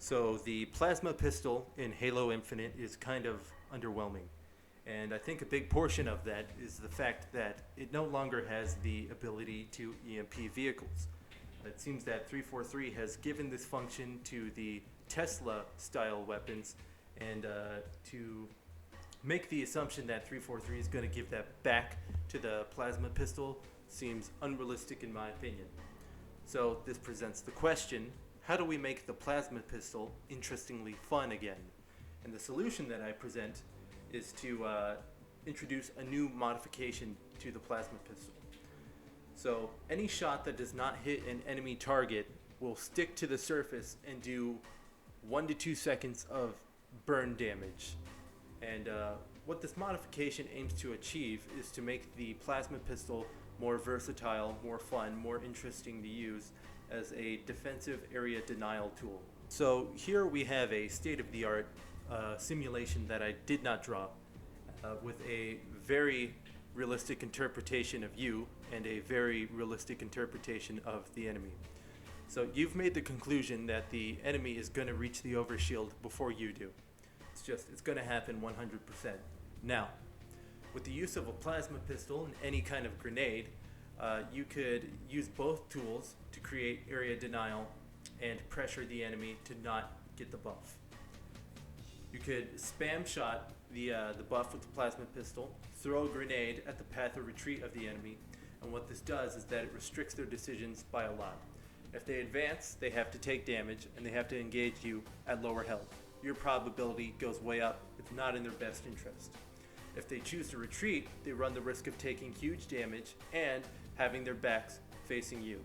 So the plasma pistol in Halo Infinite is kind of underwhelming. And I think a big portion of that is the fact that it no longer has the ability to EMP vehicles. It seems that 343 has given this function to the Tesla style weapons, and to make the assumption that 343 is going to give that back to the plasma pistol seems unrealistic in my opinion. So this presents the question, how do we make the plasma pistol interestingly fun again? And the solution that I present is to introduce a new modification to the plasma pistol. So any shot that does not hit an enemy target will stick to the surface and do 1 to 2 seconds of burn damage. And what this modification aims to achieve is to make the plasma pistol more versatile, more fun, more interesting to use as a defensive area denial tool. So here we have a state-of-the-art simulation that I did not draw with a very realistic interpretation of you and a very realistic interpretation of the enemy. So you've made the conclusion that the enemy is going to reach the overshield before you do. It's going to happen 100%. Now, with the use of a plasma pistol and any kind of grenade, you could use both tools to create area denial and pressure the enemy to not get the buff. You could spam shot the buff with the plasma pistol, throw a grenade at the path of retreat of the enemy, and what this does is that it restricts their decisions by a lot. If they advance, they have to take damage and they have to engage you at lower health. Your probability goes way up. It's not in their best interest. If they choose to retreat, they run the risk of taking huge damage and having their backs facing you.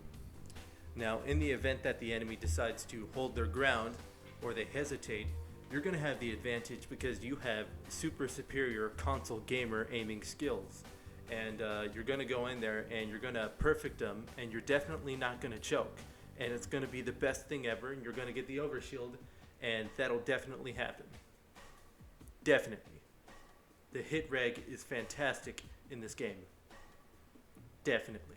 Now, in the event that the enemy decides to hold their ground or they hesitate, you're going to have the advantage because you have super superior console gamer aiming skills. And you're going to go in there and you're going to perfect them, and you're definitely not going to choke. And it's going to be the best thing ever, and you're going to get the overshield, and that'll definitely happen. Definitely. The hit reg is fantastic in this game. Definitely.